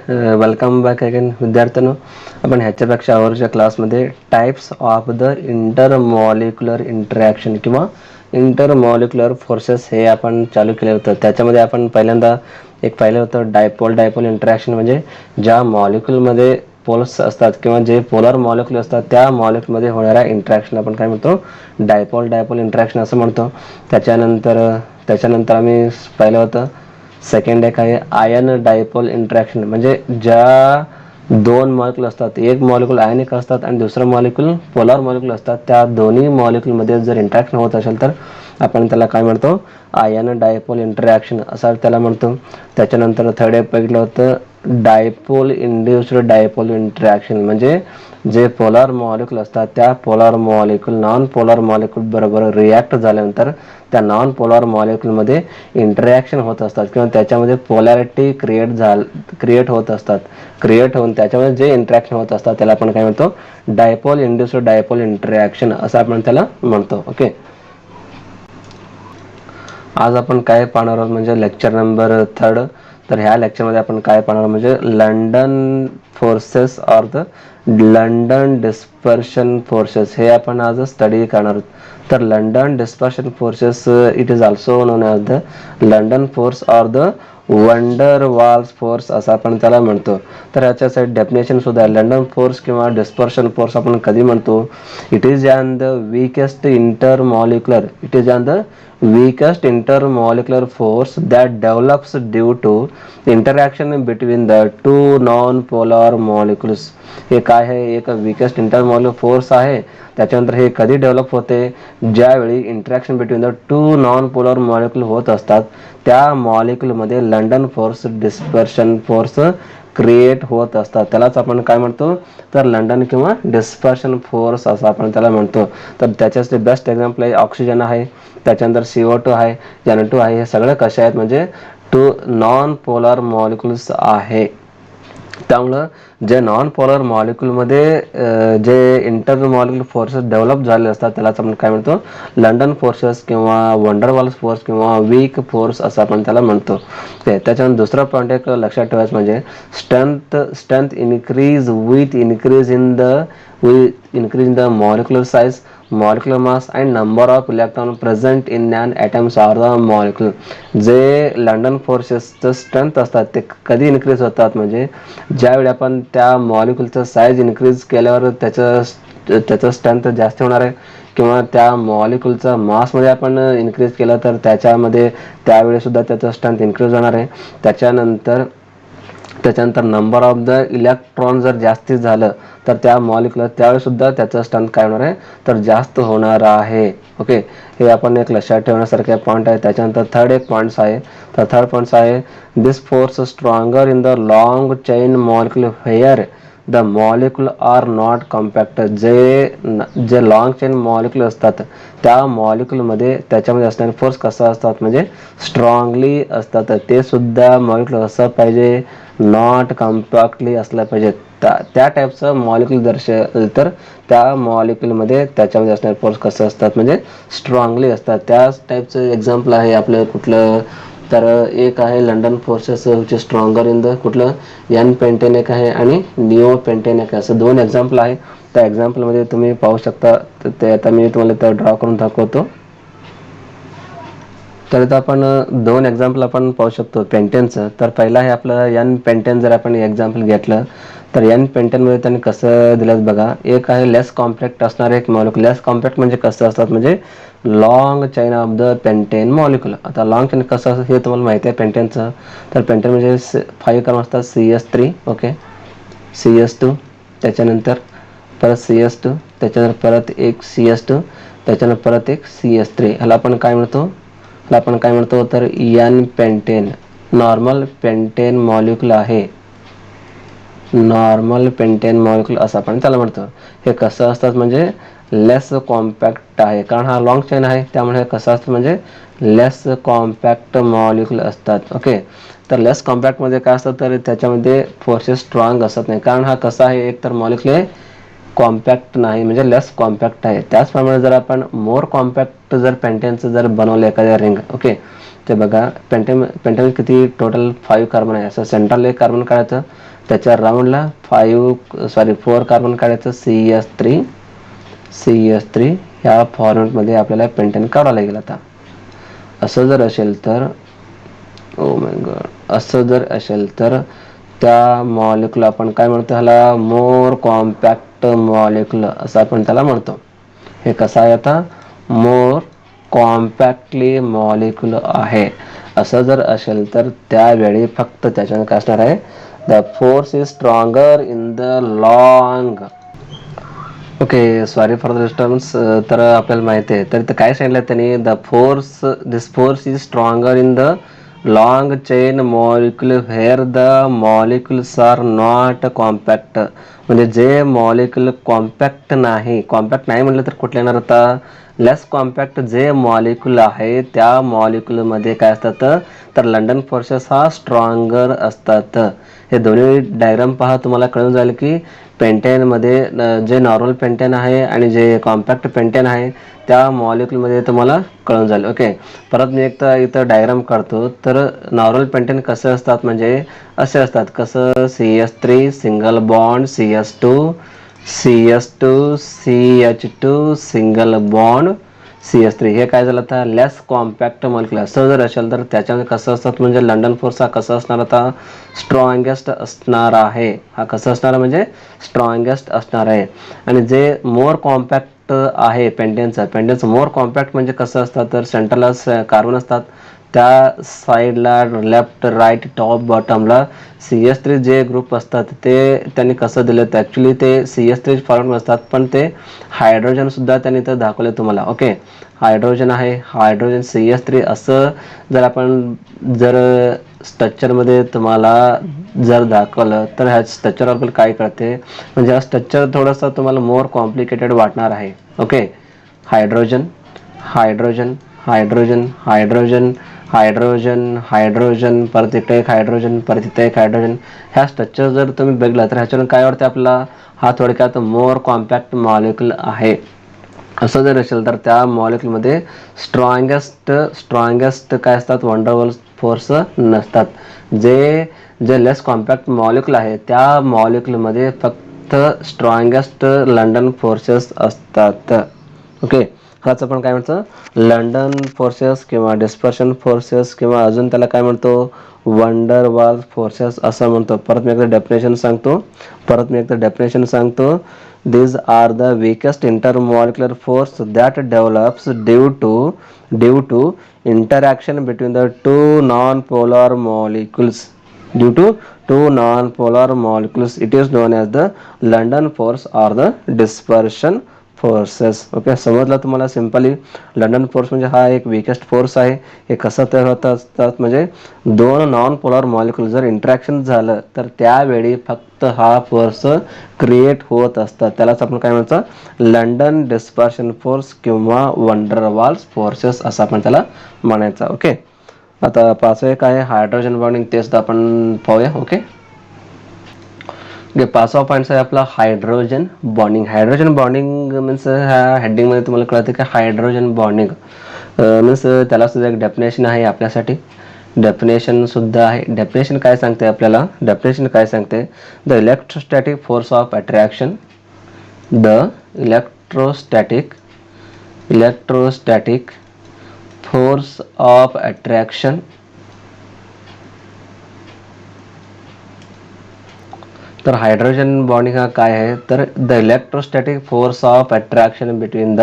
Welcome back again विद्यार्थ्यांनो. आपण ह्याच्यापेक्षा अगोदरच्या क्लासमध्ये types of the intermolecular interaction किंवा इंटरमॉलिक्युलर फोर्सेस हे आपण चालू केलं होतं. त्याच्यामध्ये आपण पहिल्यांदा पाहिलं होतं डायपोल इंटरॅक्शन, म्हणजे ज्या मॉलिक्युलमध्ये पोल्स असतात किंवा जे पोलर मॉलिक्यूल असतात त्या मॉलिक्यूलमध्ये होणाऱ्या इंटरॅक्शन आपण काय म्हणतो, डायपोल इंटरॅक्शन असं म्हणतो. त्याच्यानंतर आम्ही पाहिलं होतं सेकंड एक आहे आयन डायपोल इंटरॅक्शन, म्हणजे ज्या दोन मॉलिक्यूल असतात, एक मॉलिक्यूल आयनिक असतात आणि दुसरं मॉलिक्यूल पोलर मॉलिक्यूल असतात, त्या दोन्ही मॉलिक्यूलमध्ये जर इंटरॅक्शन होत असेल तर आपण त्याला काय म्हणतो, आयन डायपोल इंटरॅक्शन असं त्याला म्हणतो. त्याच्यानंतर थर्ड एक बघितलं होतं डायपोल इंड्युस्ड डायपोल इंटरॅक्शन, म्हणजे जे पोलर मॉलिक्यूल असतात त्या polar molecule non polar molecule बरोबर रिॲक्ट झाल्यानंतर त्या नॉन पोलर मॉलिक्यूलमध्ये इंटरॅक्शन होत असतात किंवा त्याच्यामध्ये पोलॅरिटी क्रिएट होत असतात. क्रिएट होऊन त्याच्यामध्ये जे इंटरॅक्शन होत असतात त्याला आपण काय म्हणतो, डायपोल इंड्युस्ड डायपोल इंटरॅक्शन असं आपण त्याला म्हणतो. ओके, आज आपण काय पाहणार आहोत म्हणजे लेक्चर नंबर 3. तर ह्या लेक्चरमध्ये आपण काय पाहणार म्हणजे London forces or the London dispersion forces हे आपण आज स्टडी करणार आहोत. तर London dispersion forces it is also non as the London force or the wonder walls force असं आपण त्याला म्हणतो. तर याच्यासाठी डेफिनेशन सुद्धा आहे. लंडन फोर्स किंवा डिस्पर्शन फोर्स आपण कधी म्हणतो, it is on the weakest intermolecular force that develops due to interaction between the two non-polar molecules. हे काय आहे, एक weakest intermolecular force आहे. त्याच्यानंतर हे कधी डेव्हलप होते, ज्यावेळी interaction between the two non polar molecule होत असतात त्या मॉलिक्यूलमध्ये London force dispersion force create होत असतात. त्यालाच आपण काय म्हणतो, तर लंडन किंवा डिस्पर्शन फोर्स असं आपण त्याला म्हणतो. तर त्याच्याच बेस्ट एक्झाम्पल आहे ऑक्सिजन आहे, त्याच्यानंतर CO2 आहे, N2 आहे. हे सगळे कसे आहेत म्हणजे टू नॉन पोलर मॉलिक्युल्स आहे. त्यामुळं जे नॉन पोलर मॉलिक्यूलमध्ये जे इंटरमॉलिक्युलर फोर्सेस डेव्हलप झाले असतात त्यालाच आपण काय म्हणतो, लंडन फोर्सेस किंवा वंडरवॉल्स फोर्स किंवा वीक फोर्स असं आपण त्याला म्हणतो. त्याच्यानंतर दुसरा पॉईंट एक लक्षात ठेवायचं म्हणजे strength increase with increase in the molecular size, molecular mass and number of electron present in an atoms or the molecule. जे लंडन फोर्सेसचं स्ट्रेंथ असतात ते कधी इन्क्रीज होतात म्हणजे ज्यावेळी आपण त्या मॉलिक्यूलचं साईज इन्क्रीज केल्यावर त्याचं स्ट्रेंथ जास्त होणार आहे, किंवा त्या मॉलिक्यूलचा मासमध्ये आपण इन्क्रीज केलं तर त्यावेळी सुद्धा त्याचं स्ट्रेंथ इन्क्रीज होणार आहे. त्याच्यानंतर नंबर ऑफ द इलेक्ट्रॉन जर जास्ती झालं तर त्या मॉलिक्युलर त्यावेळी सुद्धा त्याचं स्ट्रेंथ काय होणार आहे, तर जास्त होणार आहे. ओके, हे आपण एक लक्षात ठेवण्यासारखे पॉईंट आहे. त्याच्यानंतर थर्ड एक पॉईंट्स आहे. तर थर्ड पॉईंट्स आहे this force stronger in the long chain molecule where the molecule are not compact. जे लॉंग चेन मॉलिक्युल असतात त्या मॉलिक्युलमध्ये त्याच्यामध्ये असणारे फोर्स कसा असतात म्हणजे स्ट्रॉंगली असतात. ते सुद्धा मॉलिक्युल असं पाहिजे, नॉट कॉम्पॅक्टली असलं पाहिजे. त्या टाईपचं मॉलिक्यूल दर्शवलं तर त्या मॉलिक्यूलमध्ये त्याच्यामध्ये असणारे फोर्स कसं असतात म्हणजे स्ट्रॉंगली असतात. त्याच टाईपचं एक्झाम्पल आहे आपलं कुठलं, तर एक आहे London forces which is stronger in the कुठलं एन पेंटेन एक आहे आणि निओ पेंटेन एक आहे. असं दोन एक्झाम्पल आहे. त्या एक्झाम्पलमध्ये तुम्ही पाहू शकता. ते आता मी तुम्हाला ड्रॉ करून दाखवतो. तर इथं आपण दोन एक्झाम्पल आपण पाहू शकतो पेंटेनचं. तर पहिला आहे आपलं एन पेंटेन. जर आपण एक्झाम्पल घेतलं तर एन पेंटेनमध्ये त्यांनी कसं दिलं बघा, एक आहे लेस कॉम्पॅक्ट असणारे एक मॉलिक्यूल. लेस कॉम्पॅक्ट म्हणजे कसं असतात म्हणजे long chain of the pentane molecule. आता लॉंग चैन कसं असतं हे तुम्हाला माहिती आहे पेंटेनचं. तर पेंटेन म्हणजे 5 कार्बन असतात, CS3, ओके, CS2, त्याच्यानंतर परत CS2, त्याच्यानंतर परत एक CS2, त्याच्यानंतर परत एक CS3. ह्याला आपण काय म्हणतो तर n pentane normal pentane molecule आहे. नॉर्मल पेंटेन मॉलिक्यूल असं आपण त्याला म्हणतो. हे कसं असतात म्हणजे लेस कॉम्पॅक्ट आहे, कारण हा लॉंग चेन आहे त्यामुळे कसं असतं म्हणजे लेस कॉम्पॅक्ट मॉलिक्यूल असतात. ओके, तर लेस कॉम्पॅक्टमध्ये काय असतं तर त्याच्यामध्ये फोर्सेस स्ट्रॉंग असत नाही, कारण हा कसा आहे एक तर मॉलिक्यूल आहे कॉम्पॅक्ट नाही म्हणजे लेस कॉम्पॅक्ट आहे. त्याचप्रमाणे जर आपण मोर कॉम्पॅक्ट जर पेंटेनचं जर बनवलं एखाद्या रिंग, ओके, ते बघा पेंटेन किती टोटल 5 कार्बन आहे. असं सेंट्रल एक कार्बन काढायचं, त्याच्या राऊंडला 4 कार्बन काढायचं, CH3 ह्या फॉर्मॅटमध्ये आपल्याला पेंटेन करावं लागेल. आता असं जर असेल तर, ओ माय गॉड, असं जर असेल तर त्या मॉलिक्युल आपण काय म्हणतो, ह्याला मोर कॉम्पॅक्ट मॉलिक्युल असं आपण त्याला म्हणतो. हे कसं आहे, आता मोर कॉम्पॅक्टली मॉलिक्युल आहे. असं जर असेल तर त्यावेळी फक्त त्याच्यानं काय असणार आहे, the force is stronger in the long. Okay, sorry for the disturbance. तर आपल्याला माहिती आहे, तर काय सांगितलं त्यांनी, this force is stronger in the long chain molecule where the molecules are not compact. म्हणजे जे मॉलिक्युल कॉम्पॅक्ट नाही म्हटलं तर कुठले येणार, आता लेस कॉम्पॅक्ट जे मॉलिक्युल आहे त्या मॉलिक्युलमध्ये काय असतात, तर लंडन फोर्सेस हा स्ट्रॉंगर असतात. हे दोन्ही डायग्राम पहा, तुम्हाला कळून जाईल की पेंटेनमध्ये जे नॉर्मल पेंटेन आहे आणि जे कॉम्पॅक्ट पेंटेन आहे त्या मॉलिक्युलमध्ये तुम्हाला कळून जाईल. ओके, परत मी एकदा इथं डायग्राम काढतो. तर नॉर्मल पेंटेन कसं असतात, म्हणजे असे असतात. कसं, CH3 single bond CH2 CH2 single bond CH3. हे काय झालं, आता लेस कॉम्पॅक्ट मॉलिक्युल. असं जर असेल तर त्याच्यामध्ये कसं असतात, म्हणजे लंडन फोर्स हा कसा असणार, आता स्ट्रॉंगेस्ट असणार आहे. हा कसं असणार, म्हणजे स्ट्रॉंगेस्ट असणार आहे. आणि जे मोर कॉम्पॅक्ट आहे पेंटेनचं मोर कॉम्पॅक्ट म्हणजे कसं असतं, तर सेंटरला कार्बन असतात, त्या साईडला लेफ्ट राईट टॉप बॉटमला CH3 जे ग्रुप असतात ते त्यांनी कसं दिलं, तर ॲक्च्युली ते CH3 फॉर्म असतात, पण ते हायड्रोजन सुद्धा त्यांनी इथं दाखवले तुम्हाला. ओके, हायड्रोजन आहे, हायड्रोजन CH3 असं जर स्ट्रक्चरमध्ये तुम्हाला जर दाखवलं तर ह्या स्ट्रक्चर आपल्याला काय कळते, म्हणजे हा स्ट्रक्चर थोडंसं तुम्हाला मोर कॉम्प्लिकेटेड वाटणार आहे. Okay, hydrogen hydrogen hydrogen hydrogen hydrogen hydrogen परत इकडे एक हायड्रोजन, परत इथे एक हायड्रोजन. ह्या स्ट्रक्चर जर तुम्ही बघितला तर ह्याच्यावरून काय वाटतं आपल्याला, हा थोडक्यात मोर कॉम्पॅक्ट मॉलिक्युल आहे. असं जर असेल तर त्या मॉलिक्युलमध्ये स्ट्रॉंगेस्ट काय असतात, वंडरवॉल फोर्स नसतात. जे लेस कॉम्पॅक्ट मॉलिक्युल आहे त्या मॉलिक्युलमध्ये फक्त स्ट्रॉंगेस्ट लंडन फोर्सेस असतात. ओके, हाच आपण काय म्हणतो, लंडन फोर्सेस किंवा डिस्पर्शन फोर्सेस किंवा अजून त्याला काय म्हणतो, वंडरवॉल फोर्सेस असं म्हणतो. परत मी एकदा डेफिनेशन सांगतो. These are the weakest intermolecular force that develops due to interaction between the two non-polar molecules. Due to two non-polar molecules, it is known as the London force or the dispersion forces. Okay, समजलं तुम्हाला simply. London force म्हणजे हा एक weakest force आहे. हे कसं तयार होत असतात, म्हणजे दोन नॉन पोलर मॉलिक्युल जर इंटरॅक्शन झालं तर त्यावेळी फक्त हा फोर्स क्रिएट होत असतात. त्यालाच आपण काय म्हणतो, लंडन डिस्पर्शन फोर्स किंवा वंडरवॉल्स फोर्सेस असं आपण त्याला म्हणायचं. ओके, आता पाचवं एक आहे हायड्रोजन बॉन्डिंग, ते सुद्धा आपण पाहूया. ओके, पाचवा पॉईंट आहे आपला hydrogen bonding. Hydrogen bonding means ह्या हेडिंगमध्ये तुम्हाला कळतं की हायड्रोजन बॉन्डिंग मीन्स त्याला सुद्धा एक डेफिनेशन आहे आपल्यासाठी. डेफिनेशन सुद्धा आहे. डेफिनेशन काय सांगते आपल्याला, the electrostatic force of attraction, the electrostatic force of attraction तर हायड्रोजन बॉन्डिंग हा काय आहे, तर the electrostatic force of attraction between the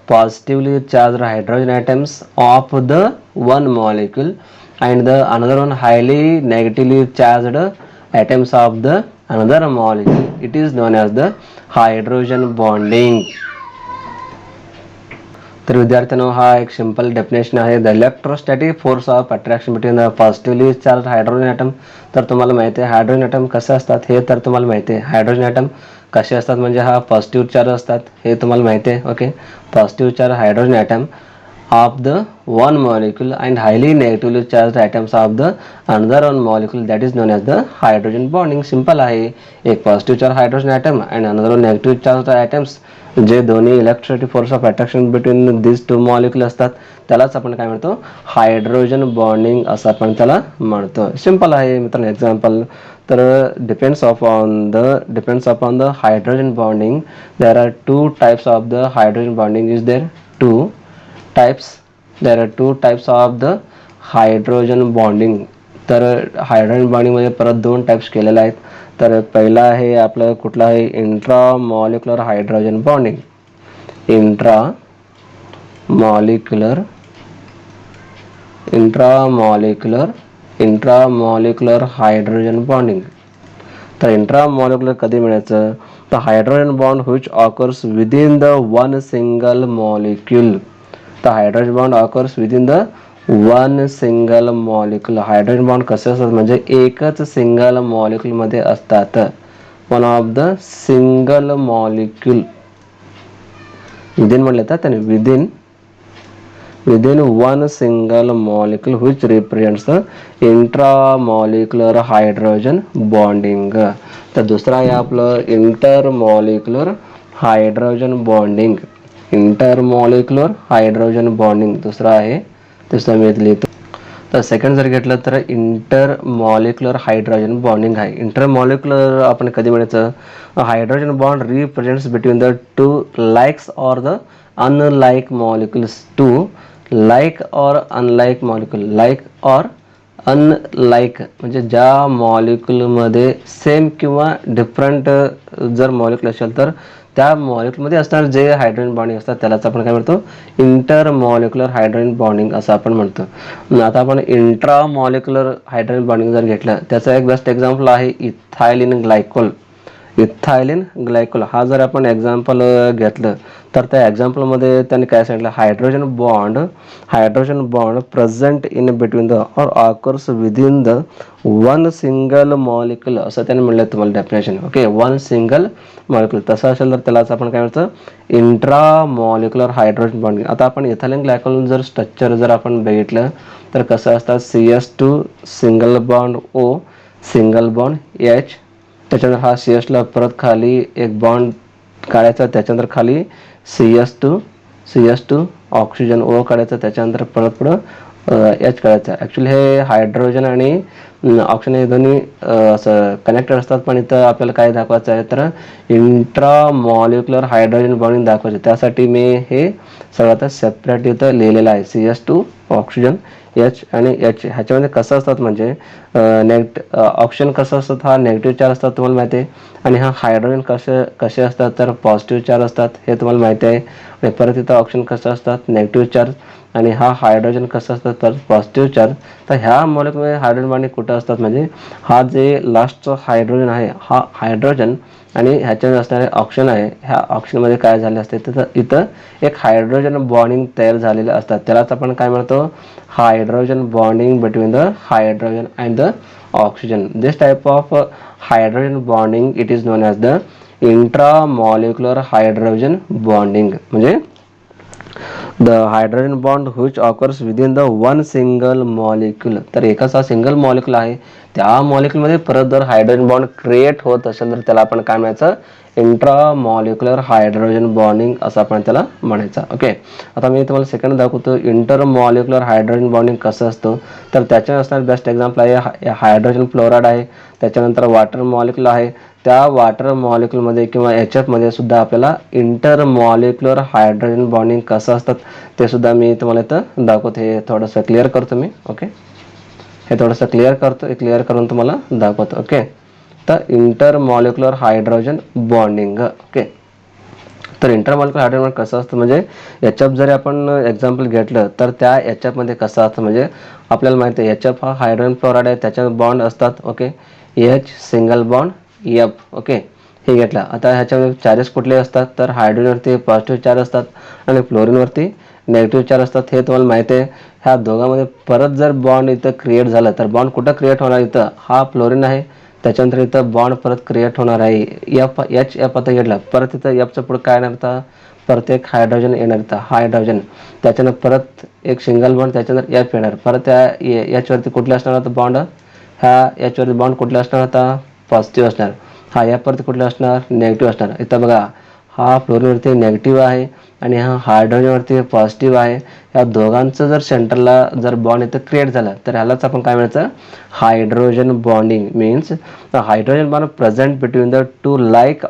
positively charge hydrogen atoms of the one molecule and the another one highly negatively charged atoms of the another molecule. It is known as the hydrogen bonding. तर विद्यार्थ्यांनो, हा एक simple definition आहे. The electrostatic force of attraction between the positively charge hydrogen atom. तर तुम्हाला माहिती आहे hydrogen item कसे असतात, हे तर तुम्हाला माहिती आहे. हायड्रोजन ॲटम कसे असतात, म्हणजे हा पॉझिटिव्ह चार्ज असतात, हे तुम्हाला माहिती आहे. Okay, positive charge hydrogen atom of the one molecule and highly negatively charged atoms of the another one molecule, that is known as the hydrogen bonding. Simple आहे. एक पॉझिटिव्ह चार्ज हायड्रोजन ॲटम आणि another negative charge atoms, जे दोन्ही electrostatic force of attraction between this two molecule असतात, त्यालाच आपण काय म्हणतो, हायड्रोजन बॉन्डिंग असं आपण त्याला म्हणतो. सिंपल आहे मित्रांनो. एक्झाम्पल तर depends upon the hydrogen bonding. There are two types of the hydrogen bonding. Is there two types. There are two types of the hydrogen bonding. तर हायड्रोजन बॉन्डिंगमध्ये परत दोन टाइप्स केलेले आहेत. तर पहिला आहे आपलं कुठला आहे, intra molecular hydrogen bonding. Intra molecular hydrogen bonding. तर इंट्रा मॉलिक्युलर कधी मिळायचं, तर hydrogen bond which occurs within the one single molecule. तर hydrogen bond occurs within the one single molecule. Hydrogen bond कसे असतात म्हणजे एकच सिंगल मॉलिक्यूल मध्ये असतात. One of the single molecule. Within म्हणले तर त्याने within one single molecule which represents the intramolecular hydrogen bonding. तर दुसरा आहे आपलं इंटरमॉलिक्युलर हायड्रोजन बॉन्डिंग. दुसरा आहे. तिसरा मी लिहितो. तर सेकंड जर घेतलं तर इंटरमॉलिक्युलर हायड्रोजन बॉन्डिंग आहे. इंटरमॉलिक्युलर आपण कधी म्हणायचं, hydrogen bond represents between the two likes or the unlike molecules. Two like or unlike molecule. Like or unlike म्हणजे ज्या मॉलिक्यूलमध्ये सेम किंवा डिफरंट जर मॉलिक्यूल असेल तर त्या मॉलिक्यूलमध्ये असणार जे हायड्रोजन बॉन्डिंग असतात त्यालाच आपण काय म्हणतो, इंटरमॉलिक्युलर हायड्रोजन बॉन्डिंग असं आपण म्हणतो. आता आपण इंट्रामॉलिक्युलर हायड्रोजन बॉन्डिंग जर घेतलं, त्याचा एक बेस्ट एक्झाम्पल आहे इथायलिन ग्लायकोल. हा जर आपण एक्झाम्पल घेतलं तर त्या एक्झाम्पलमध्ये त्यांनी काय सांगितलं, hydrogen bond present in between the or occurs within the one single molecule असं त्यांनी म्हणलं तुम्हाला definition. Okay, one single molecule तसं असेल तर त्यालाच आपण काय म्हणतो, इंट्रामॉलिक्युलर हायड्रोजन बॉन्डिंग. आता आपण इथायलिन ग्लायकोल जर स्ट्रक्चर जर आपण बघितलं तर कसं असतात, CS2 single bond O single bond H. त्याच्यानंतर हा CS ला परत खाली एक बॉन्ड काढायचा, त्याच्यानंतर खाली CS2 ऑक्सिजन O काढायचा, त्याच्यानंतर परत पुढं H काढायचा. ॲक्च्युली हे हायड्रोजन आणि ऑक्सिजन हे दोन्ही असं कनेक्टेड असतात, पण इथं आपल्याला काय दाखवायचं आहे तर इंट्रामॉलिक्युलर हायड्रोजन बॉन्डिंग दाखवायचं. त्यासाठी मी हे सगळं आता सेपरेट इथं लिहिलेलं आहे. CS2 ऑक्सिजन H आणि H. ह्याच्यामध्ये कसं असतात म्हणजे ऑक्सिजन कसं असतात, हा नेगेटिव्ह चार्ज असतात तुम्हाला माहिती आहे, आणि हा हायड्रोजन कसे असतात तर पॉझिटिव्ह चार्ज असतात हे तुम्हाला माहिती आहे. आणि परत इथं ऑक्सिजन कसं असतात नेगेटिव्ह चार्ज, आणि हा हायड्रोजन कसं असतात तर पॉझिटिव्ह चार्ज. तर ह्या मॉलिक्युलमध्ये हायड्रोजन बॉन्डिंग कुठं असतात म्हणजे हा जे लास्टचा हायड्रोजन आहे हा हायड्रोजन आणि ह्याच्यामध्ये असणारे ऑक्सिजन आहे, ह्या ऑक्सिजनमध्ये काय झाले असते तर इथं एक हायड्रोजन बॉन्डिंग तयार झालेले असतात. त्यालाच आपण काय म्हणतो, hydrogen bonding between the hydrogen and the oxygen. This type of hydrogen bonding it is known as the intramolecular hydrogen bonding. म्हणजे the hydrogen bond which occurs within the one single molecule. तर एकाच हा single molecule आहे, त्या मॉलिक्यूलमध्ये परत जर hydrogen bond create होत असेल तर त्याला आपण काय म्हणायचं, इंट्रामॉलिक्युलर हायड्रोजन बॉन्डिंग असं आपण त्याला म्हणायचं. ओके, आता मी तुम्हाला सेकंड दाखवतो इंटरमॉलिक्युलर हायड्रोजन बॉन्डिंग कसं असतं. तर त्याच्या असणार बेस्ट एक्झाम्पल आहे हायड्रोजन फ्लोराईड आहे. त्याच्यानंतर वॉटर मॉलिक्यूल आहे. त्या वॉटर मॉलिक्यूलमध्ये किंवा HF मध्ये सुद्धा आपल्याला इंटरमॉलिक्युलर हायड्रोजन बॉन्डिंग कसं असतात ते सुद्धा मी तुम्हाला इथं दाखवतो. हे थोडंसं क्लिअर करतो मी. ओके, हे थोडंसं क्लिअर करून तुम्हाला दाखवतो. ओके, तर इंटरमॉलिक्युलर हायड्रोजन बॉन्डिंग. ओके, तर इंटरमॉलिक्युलर हायड्रोजन बॉन्ड कसं असतं म्हणजे HF जरी आपण एक्झाम्पल घेतलं तर त्या HF मध्ये कसं असतं म्हणजे आपल्याला माहिती आहे HF हा हायड्रोजन फ्लोराईड आहे, त्याच्या बॉन्ड असतात. Okay, H single bond F. Okay, हे घेतलं. आता ह्याच्यामध्ये चार्जेस कुठले असतात तर हायड्रोजनवरती पॉझिटिव्ह चार्ज असतात आणि फ्लोरीनवरती नेगेटिव्ह चार्ज असतात, हे तुम्हाला माहिती आहे. ह्या दोघांमध्ये परत जर बॉन्ड इथं क्रिएट झालं तर बॉन्ड कुठं क्रिएट होणार, इथं हा फ्लोरीन आहे, त्याच्यानंतर इथं बॉन्ड परत क्रिएट होणार आहे HF. आता घेतला परत इथं Fचं पुढे काय येणार, परत एक हायड्रोजन येणार इथं हायड्रोजन, त्याच्यानं परत एक सिंगल बॉन्ड, त्याच्यानंतर एफ येणार, परत त्या याच्यावरती कुठला असणार होता बॉन्ड, ह्या याच्यावरती बॉन्ड कुठला असणार होता पॉझिटिव्ह असणार, हा यावरती कुठला असणार नेगेटिव्ह असणार. इथं बघा हा फ्लोरीनवरती नेगेटिव्ह आहे आणि हा हायड्रोजनवरती पॉझिटिव्ह आहे. या दोघांचं जर सेंटरला जर बॉन्ड इथं क्रिएट झालं तर ह्यालाच आपण काय म्हणायचं hydrogen bonding. Means the hydrogen bond present between the to like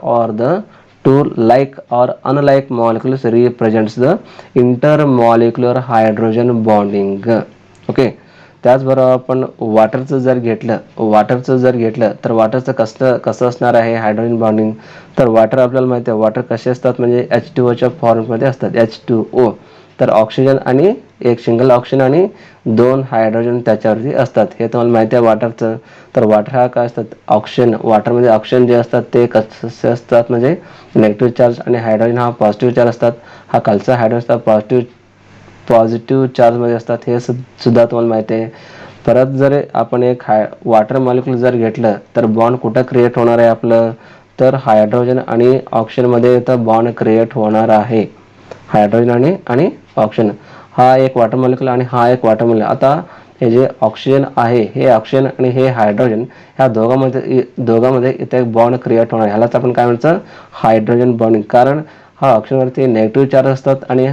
or unlike molecules represents the intermolecular hydrogen bonding. Okay. त्याचबरोबर आपण वॉटरचं जर घेतलं तर वॉटरचं कसं असणार आहे हायड्रोजन बॉन्डिंग. तर वॉटर आपल्याला माहिती आहे वॉटर कसे असतात म्हणजे H2O फॉर्ममध्ये असतात H2O. तर ऑक्सिजन आणि एक सिंगल ऑक्सिजन आणि 2 हायड्रोजन त्याच्यावरती असतात, हे तुम्हाला माहिती आहे वॉटरचं. तर वॉटर हा काय असतात ऑक्सिजन, वॉटरमध्ये ऑक्सिजन जे असतात ते कसे असतात म्हणजे नेगेटिव्ह चार्ज आणि हायड्रोजन हा पॉझिटिव्ह चार्ज असतात. हा खालचा हायड्रोजन पॉझिटिव्ह चार्जमध्ये असतात, हे सुद्धा तुम्हाला माहिती आहे. परत जर आपण एक वॉटर मॉलिक्यूल जर घेतलं तर बॉन्ड कुठं क्रिएट होणार आहे आपलं, तर हायड्रोजन आणि ऑक्सिजनमध्ये इथं बॉन्ड क्रिएट होणार आहे. हायड्रोजन आणि ऑक्सिजन हा एक वॉटर मॉलिक्यूल आणि हा एक वॉटर मॉलिक्यूल. आता हे जे ऑक्सिजन आहे हे ऑक्सिजन आणि हे हायड्रोजन ह्या दोघांमध्ये इथे एक बॉन्ड क्रिएट होणार, ह्यालाच आपण काय म्हणतो हायड्रोजन बॉन्डिंग. कारण हा ऑक्सिजनवरती नेगेटिव्ह चार्ज असतात आणि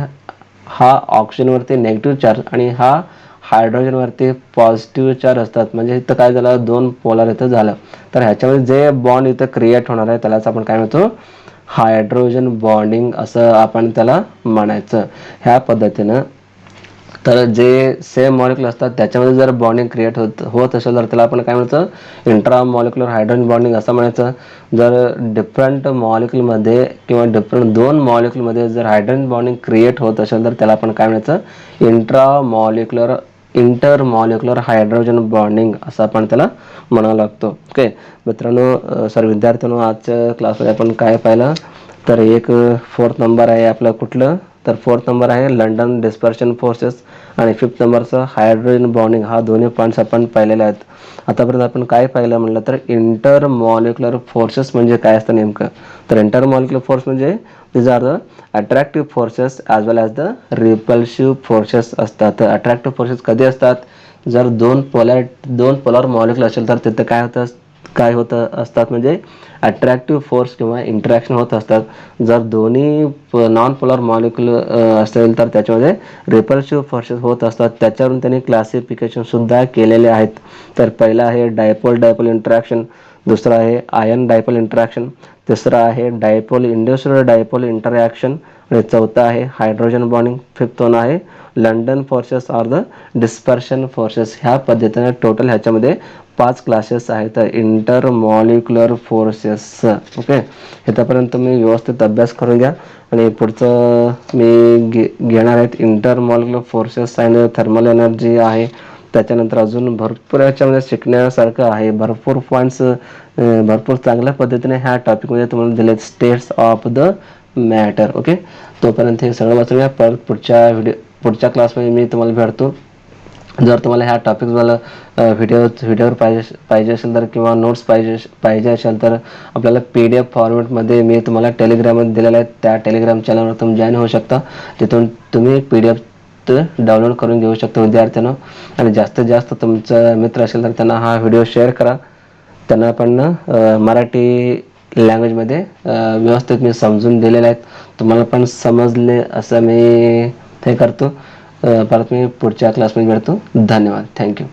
हा ऑक्सिजनवरती नेगेटिव्ह चार्ज आणि हा हायड्रोजनवरती पॉझिटिव्ह चार्ज असतात. म्हणजे इथं काय झालं 2 पोलर इथं झालं. तर ह्याच्यामध्ये जे बॉन्ड इथं क्रिएट होणार आहे त्यालाच आपण काय म्हणतो हायड्रोजन बॉन्डिंग असं आपण त्याला म्हणायचं. ह्या पद्धतीनं तर जे सेम मॉलिक्यूल असतात त्याच्यामध्ये जर बॉन्डिंग क्रिएट होत असेल तर त्याला आपण काय म्हणायचं इंट्रा मॉलिक्युलर हायड्रोजन बॉन्डिंग असं म्हणायचं. जर डिफरंट मॉलिक्यूलमध्ये किंवा डिफरंट 2 मॉलिक्यूलमध्ये जर हायड्रोजन बॉन्डिंग क्रिएट होत असेल तर त्याला आपण काय म्हणायचं इंटरमॉलिक्युलर हायड्रोजन बॉन्डिंग असं आपण त्याला म्हणावं लागतो. ओके मित्रांनो, विद्यार्थ्यांनो, आजच्या क्लासमध्ये आपण काय पाहिलं तर एक 4th नंबर आहे आपलं कुठलं, तर 4th नंबर आहे लंडन डिस्पर्शन फोर्सेस आणि 5th नंबरचं हायड्रोजन बॉन्डिंग. हा दोन्ही पॉईंट्स आपण पाहिलेले आहेत. आतापर्यंत आपण काय पाहिलं म्हणलं तर इंटरमॉलिक्युलर फोर्सेस म्हणजे काय असतं नेमकं, तर इंटरमॉलिक्युलर फोर्स म्हणजे these are the attractive forces as well as the repulsive forces असतात. तर अट्रॅक्टिव्ह फोर्सेस कधी असतात, जर दोन पोलर मॉलिक्यूल असेल तर तिथं काय होतं असतात म्हणजे अट्रॅक्टिव्ह फोर्स किंवा इंटरॅक्शन होत असतात. जर दोन्ही नॉन पोलर मॉलिक्यूल असेल तर त्याच्यामध्ये रिपल्सिव्ह फोर्सेस होत असतात. त्याच्यावरून त्यांनी क्लासिफिकेशन सुद्धा केलेले आहेत. तर पहिला आहे डायपोल इंटरॅक्शन, दुसरा आहे आयन डायपोल इंटरॅक्शन, तिसरा आहे डायपोल इंड्युस्ड डायपोल इंटरॅक्शन आणि चौथा आहे हायड्रोजन बॉन्डिंग, 5th वन आहे London forces or the dispersion forces. ह्या पद्धतीने टोटल ह्याच्यामध्ये 5 क्लासेस आहेत इंटरमॉलिक्युलर फोर्सेस. ओके, इथंपर्यंत तुम्ही व्यवस्थित अभ्यास करून घ्या आणि पुढचं मी घेणार आहेत इंटरमॉलिक्युलर फोर्सेस आणि थर्मल एनर्जी आहे. त्याच्यानंतर अजून भरपूर याच्यामध्ये शिकण्यासारखं आहे, भरपूर पॉईंट्स भरपूर चांगल्या पद्धतीने ह्या टॉपिकमध्ये तुम्हाला दिले states of the matter. Okay, तोपर्यंत हे सगळं वाचूया. परत पुढच्या क्लासमध्ये मी तुम्हाला भेटतो. जर तुम्हाला ह्या टॉपिकवाला व्हिडिओवर पाहिजे असेल तर किंवा नोट्स पाहिजे असेल तर आपल्याला PDF फॉर्मॅटमध्ये मी तुम्हाला टेलिग्राममध्ये दिलेला आहे. त्या टेलिग्राम चॅनलवर तुम्ही जॉईन होऊ शकता. तिथून तुम्ही PDF डाउनलोड करून घेऊ शकता विद्यार्थ्यांनो. आणि जास्तीत जास्त तुमचा मित्र असेल तर त्यांना हा व्हिडिओ शेअर करा. त्यांना पण मराठी लँग्वेजमध्ये व्यवस्थित मी समजून दिलेले आहेत, तुम्हाला पण समजले असं मी ते करतो. परत मी पुढच्या क्लासमध्ये भेटतो. धन्यवाद. थँक्यू.